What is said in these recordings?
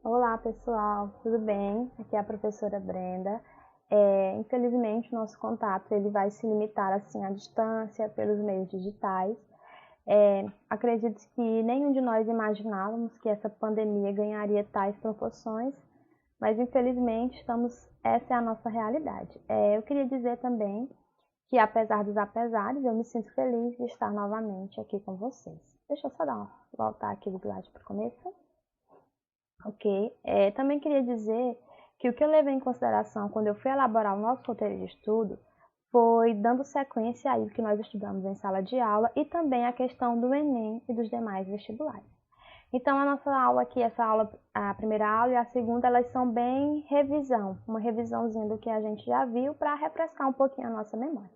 Olá pessoal, tudo bem? Aqui é a professora Brenda. Infelizmente o nosso contato ele vai se limitar assim à distância, pelos meios digitais. Acredito que nenhum de nós imaginávamos que essa pandemia ganharia tais proporções, mas infelizmente essa é a nossa realidade. Eu queria dizer também que apesar dos apesares, eu me sinto feliz de estar novamente aqui com vocês. Deixa eu só voltar aqui do slide para o começo. Ok. Também queria dizer que o que eu levei em consideração quando eu fui elaborar o nosso roteiro de estudo foi dando sequência aí que nós estudamos em sala de aula e também a questão do Enem e dos demais vestibulares. Então, a nossa aula aqui, a primeira aula e a segunda, elas são bem revisão, uma revisãozinha do que a gente já viu para refrescar um pouquinho a nossa memória.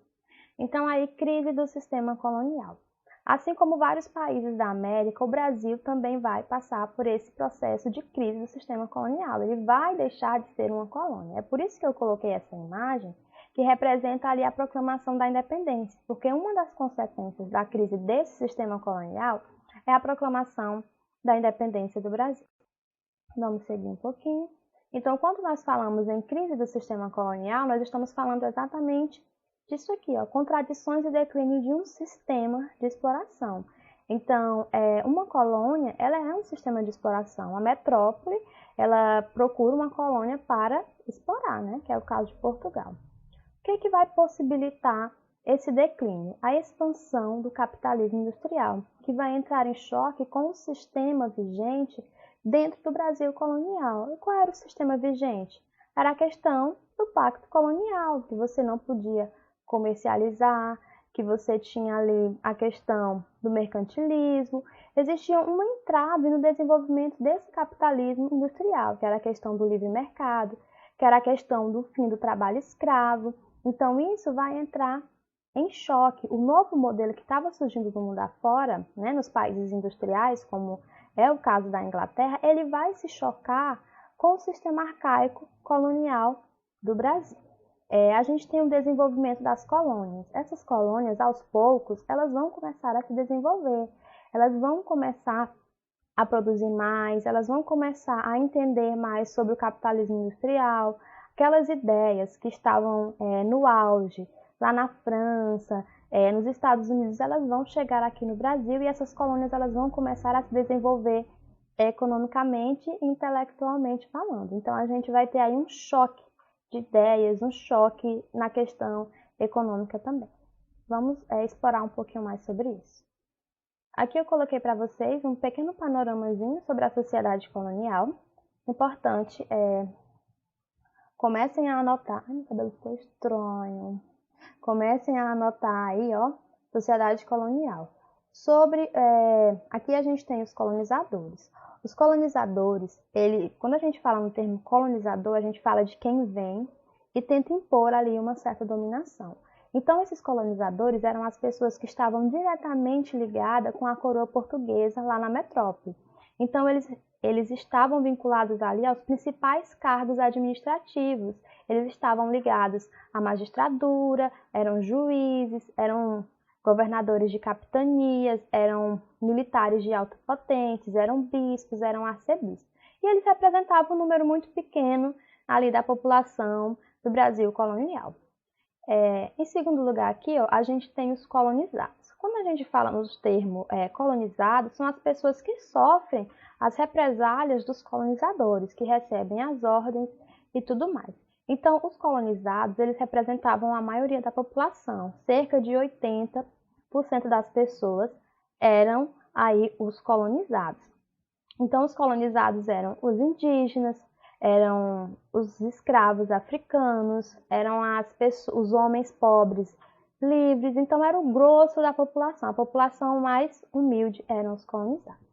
Então, aí, crise do sistema colonial. Assim como vários países da América, o Brasil também vai passar por esse processo de crise do sistema colonial. Ele vai deixar de ser uma colônia. É por isso que eu coloquei essa imagem, que representa ali a proclamação da independência, porque uma das consequências da crise desse sistema colonial é a proclamação da independência do Brasil. Vamos seguir um pouquinho. Então, quando nós falamos em crise do sistema colonial, nós estamos falando exatamente disso aqui, ó, contradições e declínio de um sistema de exploração. Então, uma colônia, ela é um sistema de exploração. A metrópole, ela procura uma colônia para explorar, né, que é o caso de Portugal. O que é que vai possibilitar esse declínio? A expansão do capitalismo industrial, que vai entrar em choque com o sistema vigente dentro do Brasil colonial. E qual era o sistema vigente? Era a questão do pacto colonial, que você não podia comercializar, que você tinha ali a questão do mercantilismo. Existia uma entrave no desenvolvimento desse capitalismo industrial, que era a questão do livre mercado, que era a questão do fim do trabalho escravo. Então, isso vai entrar em choque. O novo modelo que estava surgindo do mundo afora, né, nos países industriais, como é o caso da Inglaterra, ele vai se chocar com o sistema arcaico colonial do Brasil. A gente tem o desenvolvimento das colônias. Essas colônias, aos poucos, elas vão começar a se desenvolver. Elas vão começar a produzir mais, elas vão começar a entender mais sobre o capitalismo industrial, aquelas ideias que estavam no auge, lá na França, nos Estados Unidos, elas vão chegar aqui no Brasil e essas colônias elas vão começar a se desenvolver economicamente e intelectualmente falando. Então, a gente vai ter aí um choque de ideias, um choque na questão econômica também. Vamos explorar um pouquinho mais sobre isso. Aqui eu coloquei para vocês um pequeno panoramazinho sobre a sociedade colonial. Importante comecem a anotar. Ai, meu cabelo ficou estranho. Comecem a anotar aí, ó, sociedade colonial. Aqui a gente tem os colonizadores. Os colonizadores, quando a gente fala no termo colonizador, a gente fala de quem vem e tenta impor ali uma certa dominação. Então, esses colonizadores eram as pessoas que estavam diretamente ligadas com a coroa portuguesa lá na metrópole. Então, eles estavam vinculados ali aos principais cargos administrativos. Eles estavam ligados à magistratura, eram juízes, eram governadores de capitanias, eram militares de alta potentes, eram bispos, eram arcebispos. E eles representavam um número muito pequeno ali da população do Brasil colonial. Em segundo lugar aqui, ó, a gente tem os colonizados. Quando a gente fala nos termos colonizados, são as pessoas que sofrem as represálias dos colonizadores, que recebem as ordens e tudo mais. Então, os colonizados, eles representavam a maioria da população. Cerca de 80% das pessoas eram aí os colonizados. Então, os colonizados eram os indígenas, eram os escravos africanos, eram os homens pobres livres. Então, era o grosso da população. A população mais humilde eram os colonizados.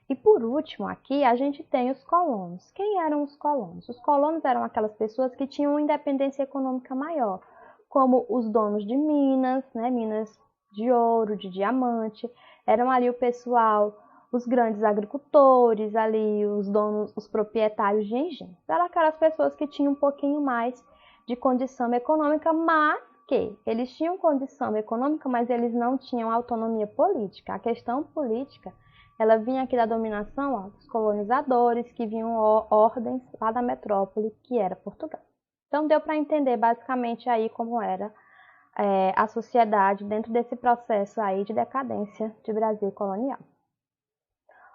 E por último, aqui a gente tem os colonos. Quem eram os colonos? Os colonos eram aquelas pessoas que tinham uma independência econômica maior, como os donos de minas, né, minas de ouro, de diamante, eram ali o pessoal, os grandes agricultores, ali os donos, os proprietários de engenhos. Eram aquelas pessoas que tinham um pouquinho mais de condição econômica, mas que eles tinham condição econômica, mas eles não tinham autonomia política. A questão política Ela vinha aqui da dominação, ó, dos colonizadores, que vinham ordens lá da metrópole, que era Portugal. Então deu para entender basicamente aí como era a sociedade dentro desse processo aí de decadência de Brasil colonial.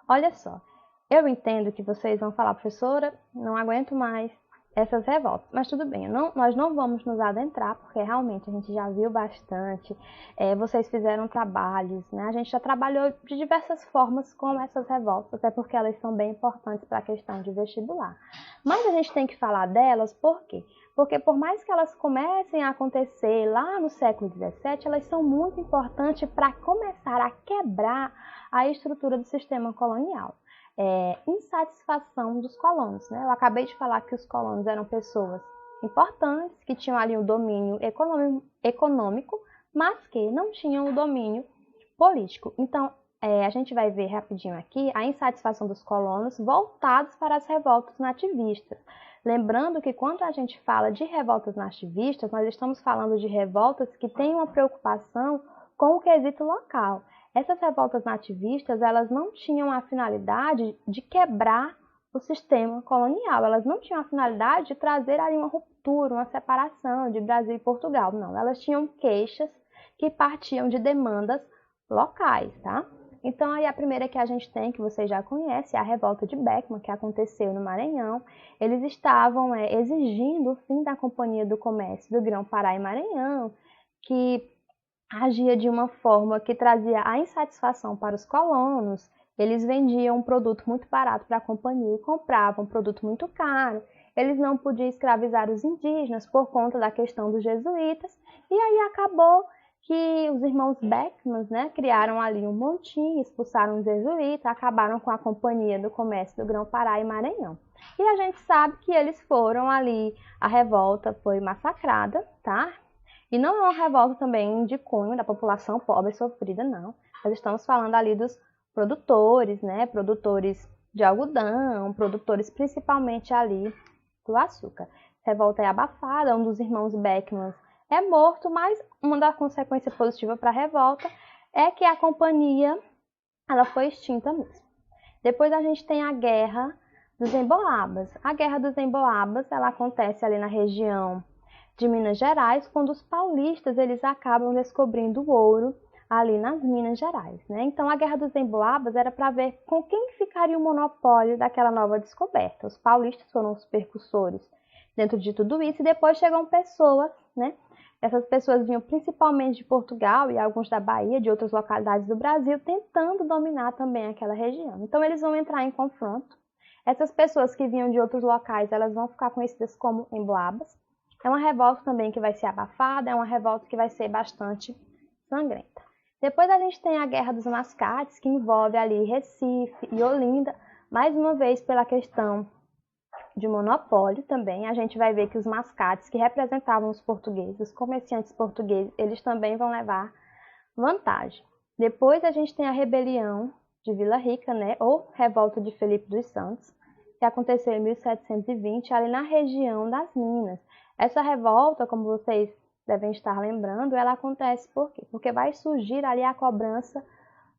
Olha só, eu entendo que vocês vão falar, professora, não aguento mais essas revoltas, mas tudo bem, nós não vamos nos adentrar, porque realmente a gente já viu bastante, vocês fizeram trabalhos, né? A gente já trabalhou de diversas formas com essas revoltas, até porque elas são bem importantes para a questão de vestibular. Mas a gente tem que falar delas, por quê? Porque por mais que elas comecem a acontecer lá no século XVII, elas são muito importantes para começar a quebrar a estrutura do sistema colonial. Insatisfação dos colonos, né? Eu acabei de falar que os colonos eram pessoas importantes, que tinham ali o domínio econômico, mas que não tinham o domínio político. Então, a gente vai ver rapidinho aqui a insatisfação dos colonos voltados para as revoltas nativistas. Lembrando que quando a gente fala de revoltas nativistas, nós estamos falando de revoltas que têm uma preocupação com o quesito local. Essas revoltas nativistas, elas não tinham a finalidade de quebrar o sistema colonial, elas não tinham a finalidade de trazer ali uma ruptura, uma separação de Brasil e Portugal, não. Elas tinham queixas que partiam de demandas locais, tá? Então, aí a primeira que a gente tem, que vocês já conhecem, é a revolta de Beckman, que aconteceu no Maranhão. Eles estavam exigindo o fim da Companhia do Comércio do Grão-Pará e Maranhão, que agia de uma forma que trazia a insatisfação para os colonos. Eles vendiam um produto muito barato para a companhia e compravam um produto muito caro. Eles não podiam escravizar os indígenas por conta da questão dos jesuítas. E aí acabou que os irmãos Beckman, né, criaram ali um montinho, expulsaram os jesuítas, acabaram com a Companhia do Comércio do Grão-Pará e Maranhão. E a gente sabe que eles foram ali, a revolta foi massacrada, tá? E não é uma revolta também de cunho da população pobre e sofrida, não. Nós estamos falando ali dos produtores, né? Produtores de algodão, produtores principalmente ali do açúcar. A revolta é abafada, um dos irmãos Beckman é morto, mas uma das consequências positivas para a revolta é que a companhia ela foi extinta mesmo. Depois a gente tem a Guerra dos Emboabas. A Guerra dos Emboabas ela acontece ali na região de Minas Gerais, quando os paulistas eles acabam descobrindo o ouro ali nas Minas Gerais, né? Então a Guerra dos Emboabas era para ver com quem ficaria o monopólio daquela nova descoberta. Os paulistas foram os percussores dentro de tudo isso e depois chegam pessoas, né? Essas pessoas vinham principalmente de Portugal e alguns da Bahia, de outras localidades do Brasil, tentando dominar também aquela região. Então eles vão entrar em confronto. Essas pessoas que vinham de outros locais, elas vão ficar conhecidas como emboabas. É uma revolta também que vai ser abafada, é uma revolta que vai ser bastante sangrenta. Depois a gente tem a Guerra dos Mascates, que envolve ali Recife e Olinda, mais uma vez pela questão de monopólio também. A gente vai ver que os mascates que representavam os portugueses, os comerciantes portugueses, eles também vão levar vantagem. Depois a gente tem a rebelião de Vila Rica, né, ou Revolta de Felipe dos Santos, que aconteceu em 1720, ali na região das Minas. Essa revolta, como vocês devem estar lembrando, ela acontece por quê? Porque vai surgir ali a cobrança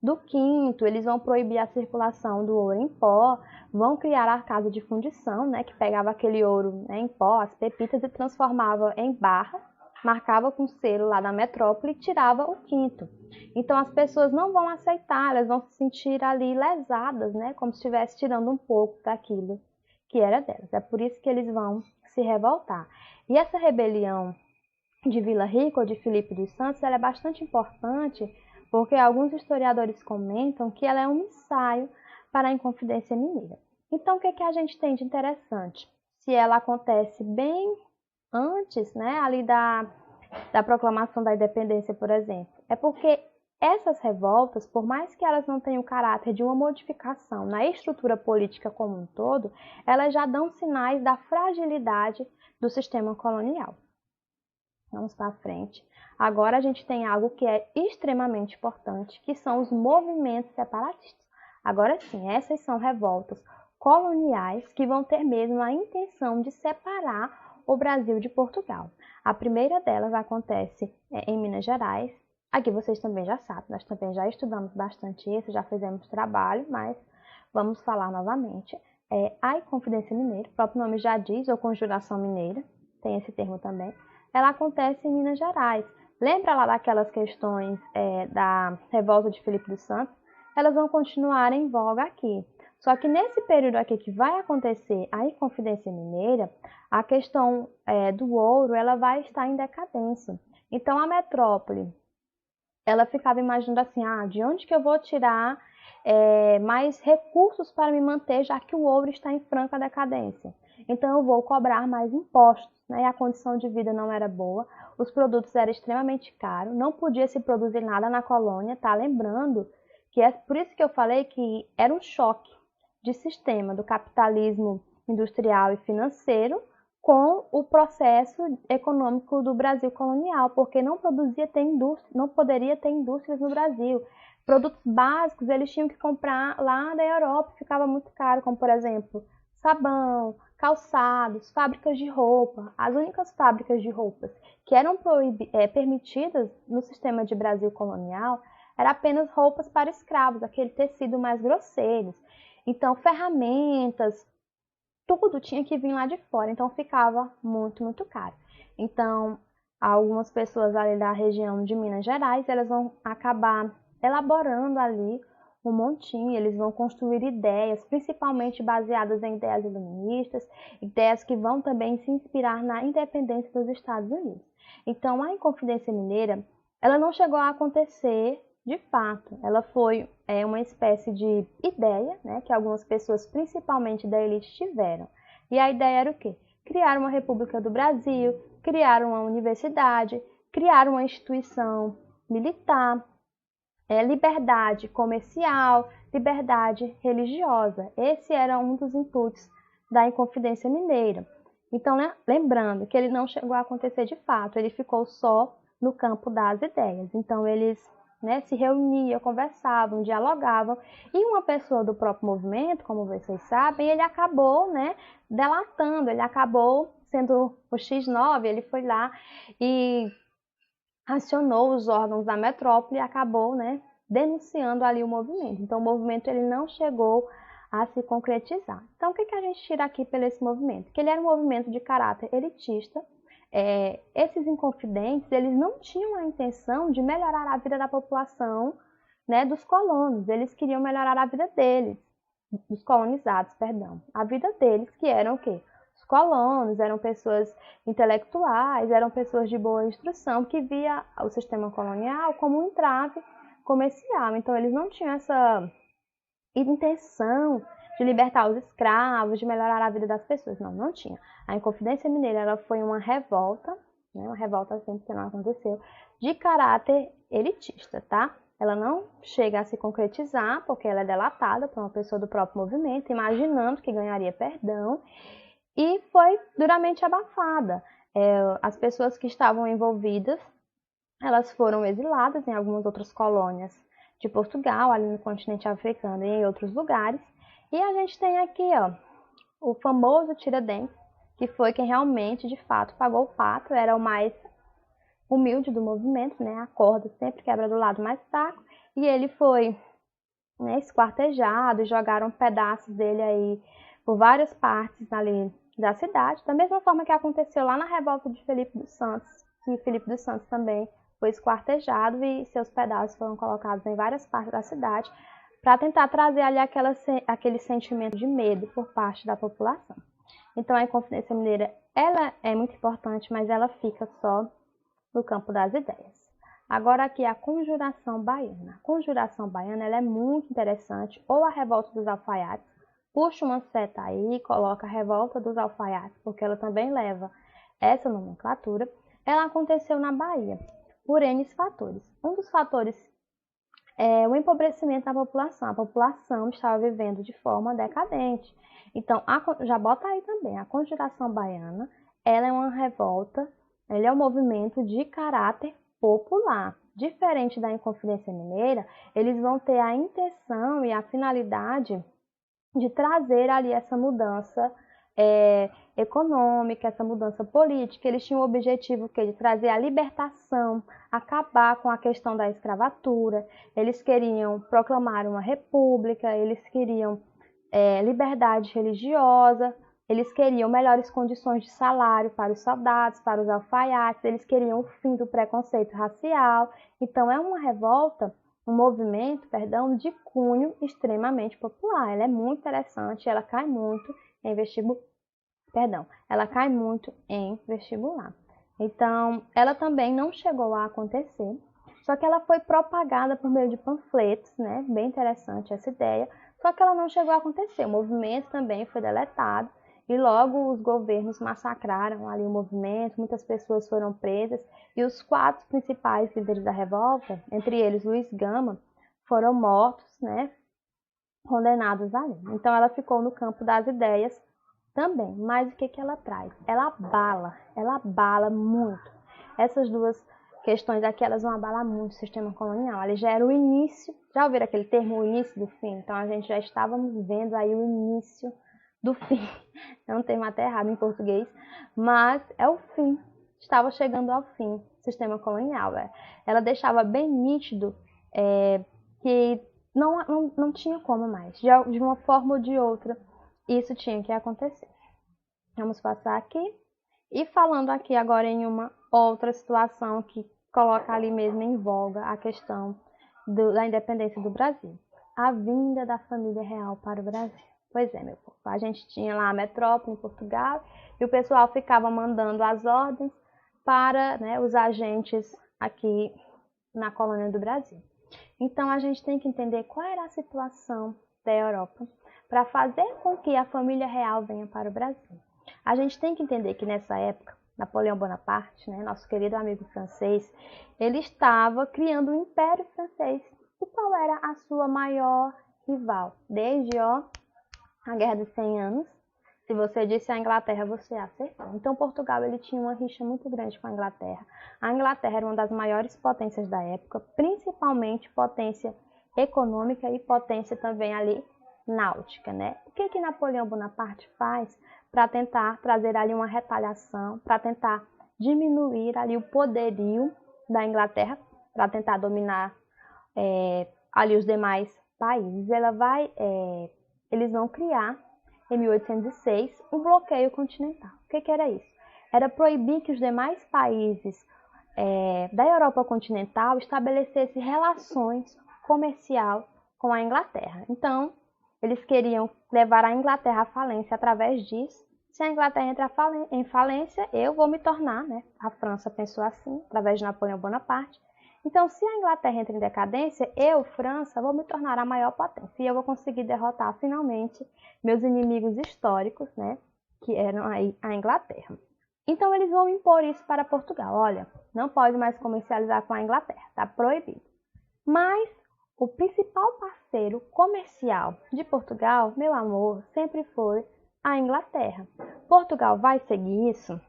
do quinto, eles vão proibir a circulação do ouro em pó, vão criar a casa de fundição, né, que pegava aquele ouro, né, em pó, as pepitas, e transformava em barra, marcava com selo lá da metrópole e tirava o quinto. Então as pessoas não vão aceitar, elas vão se sentir ali lesadas, né, como se estivesse tirando um pouco daquilo que era delas. É por isso que eles vão se revoltar. E essa rebelião de Vila Rica ou de Felipe dos Santos, ela é bastante importante porque alguns historiadores comentam que ela é um ensaio para a Inconfidência Mineira. Então, o que a gente tem de interessante? Se ela acontece bem antes, né, ali da proclamação da independência, por exemplo, é porque essas revoltas, por mais que elas não tenham o caráter de uma modificação na estrutura política como um todo, elas já dão sinais da fragilidade do sistema colonial. Vamos para frente. Agora a gente tem algo que é extremamente importante, que são os movimentos separatistas. Agora sim, essas são revoltas coloniais que vão ter mesmo a intenção de separar o Brasil de Portugal. A primeira delas acontece em Minas Gerais, Aqui vocês também já sabem, nós também já estudamos bastante isso, já fizemos trabalho, mas vamos falar novamente. A Inconfidência Mineira, o próprio nome já diz, ou Conjuração Mineira, tem esse termo também, ela acontece em Minas Gerais. Lembra lá daquelas questões da revolta de Filipe dos Santos? Elas vão continuar em voga aqui. Só que nesse período aqui que vai acontecer a Inconfidência Mineira, a questão do ouro ela vai estar em decadência. Então a metrópole ela ficava imaginando assim, de onde que eu vou tirar mais recursos para me manter, já que o ouro está em franca decadência. Então eu vou cobrar mais impostos, né? E a condição de vida não era boa, os produtos eram extremamente caros, não podia se produzir nada na colônia, tá? Lembrando que é por isso que eu falei que era um choque de sistema do capitalismo industrial e financeiro com o processo econômico do Brasil colonial, porque não poderia ter indústrias no Brasil. Produtos básicos eles tinham que comprar lá da Europa, ficava muito caro, como por exemplo, sabão, calçados, fábricas de roupa. As únicas fábricas de roupas que eram permitidas no sistema de Brasil colonial eram apenas roupas para escravos, aquele tecido mais grosseiro. Então, ferramentas, tudo tinha que vir lá de fora, então ficava muito, muito caro. Então, algumas pessoas ali da região de Minas Gerais, elas vão acabar elaborando ali um montinho, eles vão construir ideias, principalmente baseadas em ideias iluministas, ideias que vão também se inspirar na independência dos Estados Unidos. Então, a Inconfidência Mineira, ela não chegou a acontecer de fato, ela foi uma espécie de ideia, né, que algumas pessoas, principalmente da elite, tiveram. E a ideia era o quê? Criar uma República do Brasil, criar uma universidade, criar uma instituição militar, liberdade comercial, liberdade religiosa. Esse era um dos inputs da Inconfidência Mineira. Então, né, lembrando que ele não chegou a acontecer de fato, ele ficou só no campo das ideias. Então, eles se reuniam, conversavam, dialogavam, e uma pessoa do próprio movimento, como vocês sabem, ele acabou delatando, ele acabou sendo o X9, ele foi lá e acionou os órgãos da metrópole e acabou denunciando ali o movimento. Então o movimento ele não chegou a se concretizar. Então o que a gente tira aqui pelo esse movimento? Que ele era um movimento de caráter elitista. Esses inconfidentes, eles não tinham a intenção de melhorar a vida da população, dos colonos. Eles queriam melhorar a vida deles, dos colonizados, perdão. A vida deles, que eram o quê? Os colonos, eram pessoas intelectuais, eram pessoas de boa instrução, que via o sistema colonial como um entrave comercial. Então, eles não tinham essa intenção de libertar os escravos, de melhorar a vida das pessoas. Não, não tinha. A Inconfidência Mineira ela foi uma revolta, uma revolta assim que não aconteceu, de caráter elitista, tá? Ela não chega a se concretizar, porque ela é delatada por uma pessoa do próprio movimento, imaginando que ganharia perdão, e foi duramente abafada. As pessoas que estavam envolvidas, elas foram exiladas em algumas outras colônias de Portugal, ali no continente africano e em outros lugares. E a gente tem aqui, o famoso Tiradentes, que foi quem realmente, de fato, pagou o pato, era o mais humilde do movimento, a corda sempre quebra do lado mais fraco, e ele foi esquartejado, e jogaram pedaços dele aí por várias partes ali da cidade, da mesma forma que aconteceu lá na revolta de Filipe dos Santos, que Filipe dos Santos também foi esquartejado e seus pedaços foram colocados em várias partes da cidade, para tentar trazer ali aquele sentimento de medo por parte da população. Então a Inconfidência Mineira ela é muito importante, mas ela fica só no campo das ideias. Agora aqui a Conjuração Baiana. A Conjuração Baiana ela é muito interessante, ou a Revolta dos Alfaiates. Puxa uma seta aí e coloca a Revolta dos Alfaiates, porque ela também leva essa nomenclatura. Ela aconteceu na Bahia, por N fatores. Um dos fatores o empobrecimento da população. A população estava vivendo de forma decadente. Então, já bota aí também, a Conjuração Baiana, ela é uma revolta, ela é um movimento de caráter popular. Diferente da Inconfidência Mineira, eles vão ter a intenção e a finalidade de trazer ali essa mudança econômica, essa mudança política. Eles tinham o objetivo de trazer a libertação, acabar com a questão da escravatura. Eles queriam proclamar uma república, eles queriam liberdade religiosa, eles queriam melhores condições de salário para os soldados, para os alfaiates, eles queriam o fim do preconceito racial. Então é uma revolta, um movimento, perdão, de cunho extremamente popular. Ela é muito interessante, ela cai muito em vestibular. Então, ela também não chegou a acontecer, só que ela foi propagada por meio de panfletos, né? Bem interessante essa ideia, só que ela não chegou a acontecer. O movimento também foi deletado e logo os governos massacraram ali o movimento, muitas pessoas foram presas e os 4 principais líderes da revolta, entre eles Luiz Gama, foram mortos, né? Condenados ali. Então ela ficou no campo das ideias também, mas o que ela traz? Ela abala muito. Essas duas questões aqui, elas vão abalar muito o sistema colonial. Ali já era o início, já ouviram aquele termo, o início do fim? Então a gente já estávamos vendo aí o início do fim. É um termo até errado em português, mas é o fim. Estava chegando ao fim o sistema colonial. Ela deixava bem nítido que não tinha como mais. De uma forma ou de outra, isso tinha que acontecer. Vamos passar aqui. E falando aqui agora em uma outra situação que coloca ali mesmo em voga a questão da independência do Brasil. A vinda da família real para o Brasil. Pois é, meu povo. A gente tinha lá a metrópole em Portugal e o pessoal ficava mandando as ordens para, né, os agentes aqui na colônia do Brasil. Então a gente tem que entender qual era a situação da Europa para fazer com que a família real venha para o Brasil. A gente tem que entender que nessa época, Napoleão Bonaparte, né, nosso querido amigo francês, ele estava criando um império francês. E qual era a sua maior rival? Desde a Guerra dos 100 Anos, se você disse a Inglaterra, você acertou. Então Portugal ele tinha uma rixa muito grande com a Inglaterra. A Inglaterra era uma das maiores potências da época, principalmente potência econômica e potência também ali náutica, né? O que Napoleão Bonaparte faz para tentar trazer ali uma retaliação, para tentar diminuir ali o poderio da Inglaterra, para tentar dominar ali os demais países? Eles vão criar, em 1806, um bloqueio continental. O que era isso? Era proibir que os demais países da Europa continental estabelecessem relações comerciais com a Inglaterra. Então, eles queriam levar a Inglaterra à falência através disso. Se a Inglaterra entrar em falência, eu vou me tornar, né? A França pensou assim, através de Napoleão Bonaparte. Então, se a Inglaterra entra em decadência, eu, França, vou me tornar a maior potência. E eu vou conseguir derrotar, finalmente, meus inimigos históricos, né? Que eram aí a Inglaterra. Então, eles vão impor isso para Portugal. Olha, não pode mais comercializar com a Inglaterra, está proibido. Mas o principal parceiro comercial de Portugal, meu amor, sempre foi a Inglaterra. Portugal vai seguir isso?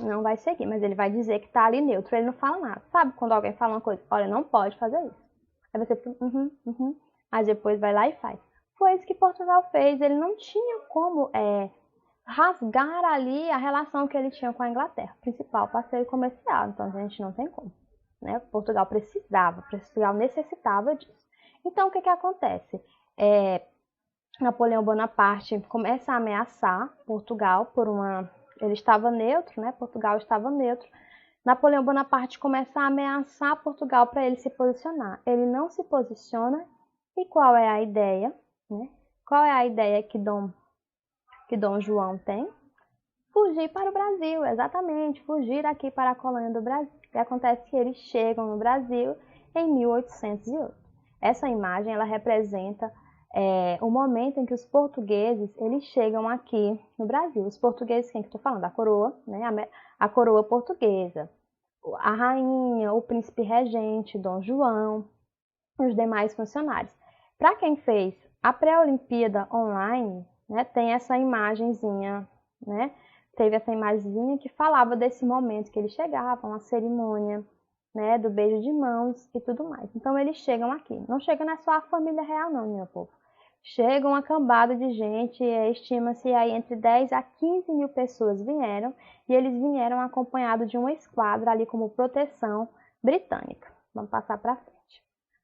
Não vai seguir, mas ele vai dizer que está ali neutro, ele não fala nada. Sabe quando alguém fala uma coisa? Olha, não pode fazer isso. Aí você fica, mas depois vai lá e faz. Foi isso que Portugal fez, ele não tinha como rasgar ali a relação que ele tinha com a Inglaterra, principal parceiro comercial, então a gente não tem como. Né? Portugal necessitava disso. Então, o que acontece? Napoleão Bonaparte começa a ameaçar Portugal ele estava neutro, né? Portugal estava neutro. Napoleão Bonaparte começa a ameaçar Portugal para ele se posicionar. Ele não se posiciona. E qual é a ideia? Né? Qual é a ideia que Dom João tem? Fugir para o Brasil, exatamente, fugir aqui para a colônia do Brasil. O que acontece é que eles chegam no Brasil em 1808. Essa imagem ela representa o momento em que os portugueses eles chegam aqui no Brasil. Os portugueses, quem que estou falando? A coroa, né? A coroa portuguesa, a rainha, o príncipe regente, Dom João, os demais funcionários. Para quem fez a pré-olimpíada online, né, tem essa imagenzinha, né? Teve essa imagenzinha que falava desse momento que eles chegavam, a cerimônia, né, do beijo de mãos e tudo mais. Então eles chegam aqui. Não chega, não é só a família real não, meu povo. chega uma cambada de gente, estima-se aí entre 10 a 15 mil pessoas vieram, e eles vieram acompanhados de uma esquadra ali como proteção britânica. Vamos passar para frente.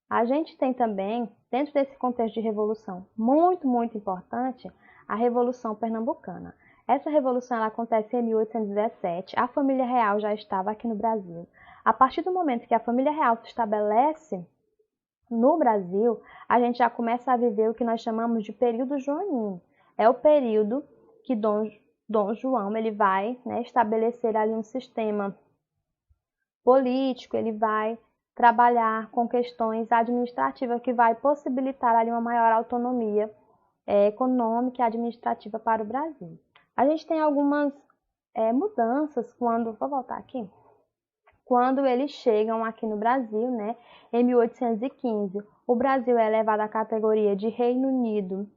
A gente tem também, dentro desse contexto de revolução muito importante, a Revolução Pernambucana. Essa revolução ela acontece em 1817, a família real já estava aqui no Brasil. A partir do momento que a família real se estabelece no Brasil, a gente já começa a viver o que nós chamamos de período joanino. É o período que Dom João ele vai, né, estabelecer ali um sistema político, ele vai trabalhar com questões administrativas que vai possibilitar ali uma maior autonomia econômica e administrativa para o Brasil. A gente tem algumas mudanças vou voltar aqui, quando eles chegam aqui no Brasil, né, em 1815. O Brasil é elevado à categoria de Reino Unido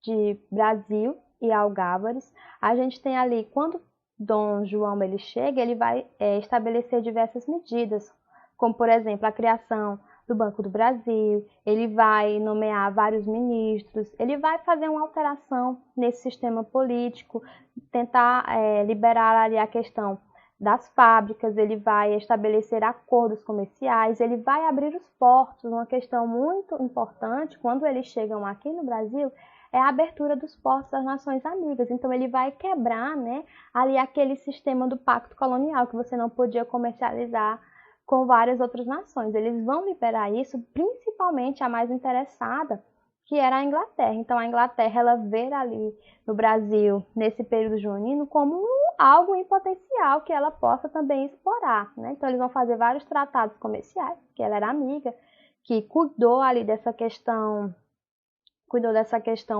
de Brasil e Algávares. A gente tem ali, quando Dom João ele chega, ele vai estabelecer diversas medidas, como, por exemplo, a criação do Banco do Brasil, ele vai nomear vários ministros, ele vai fazer uma alteração nesse sistema político, tentar liberar ali a questão das fábricas, ele vai estabelecer acordos comerciais, ele vai abrir os portos. Uma questão muito importante, quando eles chegam aqui no Brasil, é a abertura dos portos das nações amigas. Então, ele vai quebrar, né, ali aquele sistema do pacto colonial, que você não podia comercializar com várias outras nações. Eles vão liberar isso, principalmente a mais interessada, que era a Inglaterra. Então, a Inglaterra, ela vê ali no Brasil, nesse período joanino, como algo em potencial que ela possa também explorar, né? Então, eles vão fazer vários tratados comerciais, que ela era amiga, que cuidou dessa questão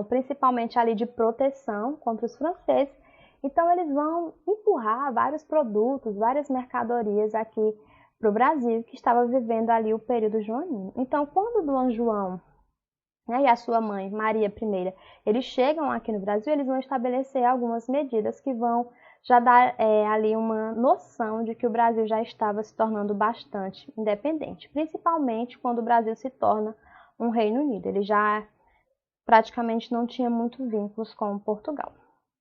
principalmente ali de proteção contra os franceses. Então, eles vão empurrar vários produtos, várias mercadorias aqui para o Brasil, que estava vivendo ali o período joanino. Então, quando Dom João, né, e a sua mãe, Maria I, eles chegam aqui no Brasil, eles vão estabelecer algumas medidas que vão já dar ali uma noção de que o Brasil já estava se tornando bastante independente, principalmente quando o Brasil se torna um Reino Unido. Ele já praticamente não tinha muitos vínculos com Portugal.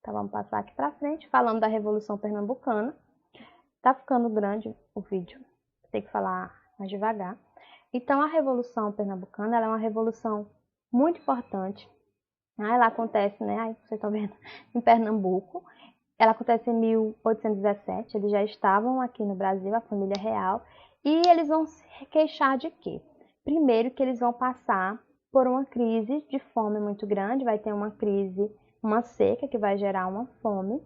Então, vamos passar aqui para frente, falando da Revolução Pernambucana. Tá ficando grande o vídeo, tem que falar mais devagar. Então, a Revolução Pernambucana ela é uma revolução muito importante. Ela acontece, né, aí vocês estão vendo, em Pernambuco. Ela acontece em 1817, eles já estavam aqui no Brasil, a família real, e eles vão se queixar de quê? Primeiro que eles vão passar por uma crise de fome muito grande, vai ter uma crise, uma seca que vai gerar uma fome,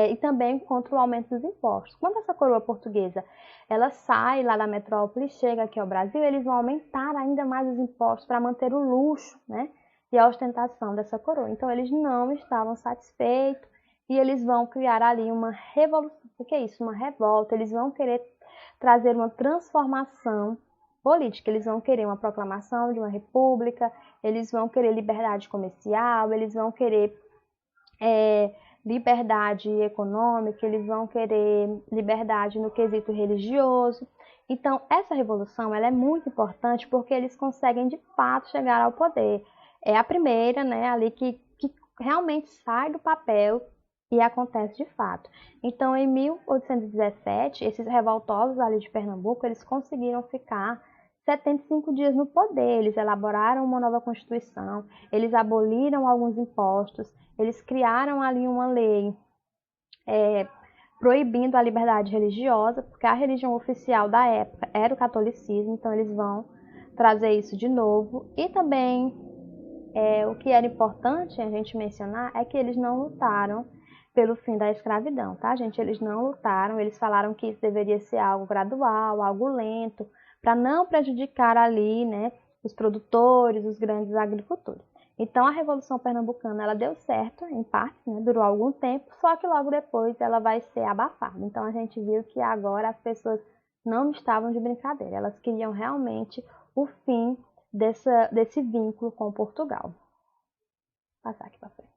e também contra o aumento dos impostos. Quando essa coroa portuguesa ela sai lá da metrópole e chega aqui ao Brasil, eles vão aumentar ainda mais os impostos para manter o luxo, né, e a ostentação dessa coroa. Então, eles não estavam satisfeitos e eles vão criar ali uma revolução. O que é isso? Uma revolta. Eles vão querer trazer uma transformação política. Eles vão querer uma proclamação de uma república, eles vão querer liberdade comercial, eles vão querer liberdade econômica, eles vão querer liberdade no quesito religioso. Então, essa revolução ela é muito importante porque eles conseguem, de fato, chegar ao poder. É a primeira, né, ali que realmente sai do papel e acontece de fato. Então, em 1817, esses revoltosos ali de Pernambuco, eles conseguiram ficar 75 dias no poder. Eles elaboraram uma nova Constituição, eles aboliram alguns impostos, eles criaram ali uma lei proibindo a liberdade religiosa, porque a religião oficial da época era o catolicismo, então eles vão trazer isso de novo. E também, o que era importante a gente mencionar é que eles não lutaram pelo fim da escravidão, tá, gente? Eles não lutaram, eles falaram que isso deveria ser algo gradual, algo lento, para não prejudicar ali, né, os produtores, os grandes agricultores. Então, a Revolução Pernambucana, ela deu certo, em parte, né, durou algum tempo, só que logo depois ela vai ser abafada. Então, a gente viu que agora as pessoas não estavam de brincadeira, elas queriam realmente o fim desse vínculo com Portugal. Vou passar aqui para frente.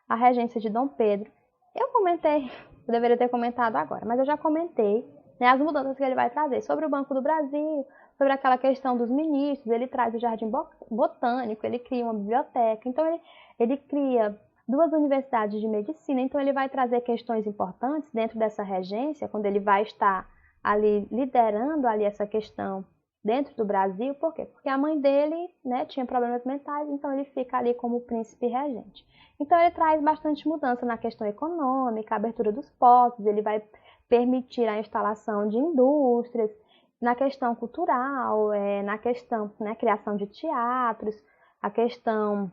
A regência de Dom Pedro, eu comentei, eu deveria ter comentado agora, mas eu já comentei, né, as mudanças que ele vai trazer sobre o Banco do Brasil, sobre aquela questão dos ministros, ele traz o jardim botânico, ele cria uma biblioteca, então ele cria 2 universidades de medicina, então ele vai trazer questões importantes dentro dessa regência, quando ele vai estar ali liderando ali essa questão dentro do Brasil. Por quê? Porque a mãe dele, né, tinha problemas mentais, então ele fica ali como príncipe regente. Então ele traz bastante mudança na questão econômica, a abertura dos portos, ele vai permitir a instalação de indústrias, na questão cultural, na questão, né, criação de teatros, a questão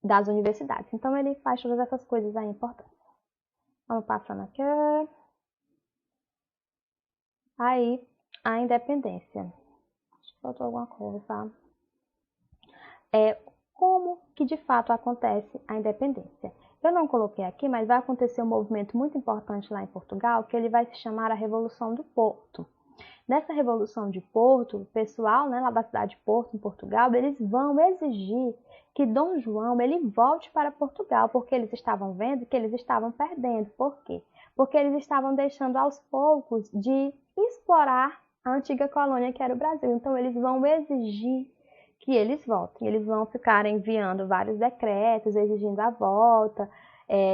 das universidades. Então ele faz todas essas coisas aí importantes. Vamos passando aqui. Aí, a independência. Acho que faltou alguma coisa, tá? Como que de fato acontece a independência? Eu não coloquei aqui, mas vai acontecer um movimento muito importante lá em Portugal, que ele vai se chamar a Revolução do Porto. Nessa Revolução de Porto, o pessoal, né, lá da cidade de Porto, em Portugal, eles vão exigir que Dom João ele volte para Portugal, porque eles estavam vendo que eles estavam perdendo. Por quê? Porque eles estavam deixando aos poucos de explorar a antiga colônia que era o Brasil. Então eles vão exigir que eles voltem. Eles vão ficar enviando vários decretos, exigindo a volta,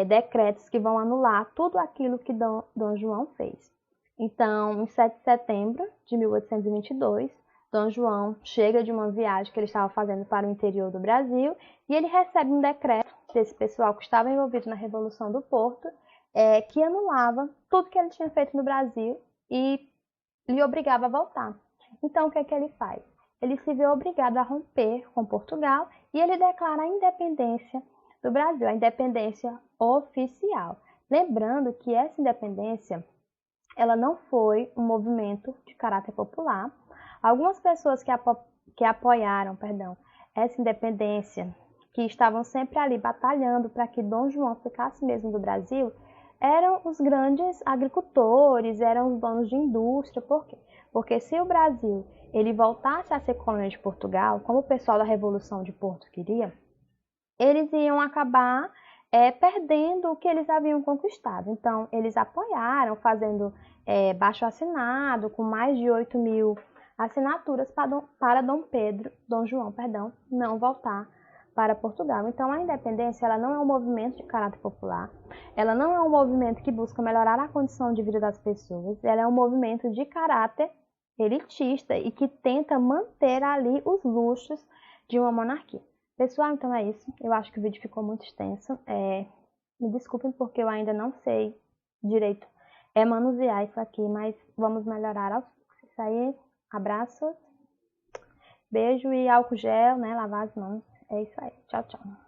decretos que vão anular tudo aquilo que Dom João fez. Então, em 7 de setembro de 1822, Dom João chega de uma viagem que ele estava fazendo para o interior do Brasil e ele recebe um decreto desse pessoal que estava envolvido na Revolução do Porto, que anulava tudo que ele tinha feito no Brasil e lhe obrigava a voltar. Então, o que é que ele faz? Ele se vê obrigado a romper com Portugal e ele declara a independência do Brasil, a independência oficial. Lembrando que essa independência ela não foi um movimento de caráter popular. Algumas pessoas que apoiaram, essa independência, que estavam sempre ali batalhando para que Dom João ficasse mesmo do Brasil, eram os grandes agricultores, eram os donos de indústria. Por quê? Porque se o Brasil ele voltasse a ser colônia de Portugal, como o pessoal da Revolução de Porto queria, eles iam acabar perdendo o que eles haviam conquistado. Então, eles apoiaram, fazendo baixo-assinado, com mais de 8.000 assinaturas para Dom João, não voltar para Portugal. Então, a independência ela não é um movimento de caráter popular, ela não é um movimento que busca melhorar a condição de vida das pessoas, ela é um movimento de caráter elitista e que tenta manter ali os luxos de uma monarquia. Pessoal, então é isso. Eu acho que o vídeo ficou muito extenso. Me desculpem porque eu ainda não sei direito manusear isso aqui, mas vamos melhorar aos poucos. Isso aí, abraços, beijo e álcool gel, né? Lavar as mãos. É isso aí. Tchau, tchau.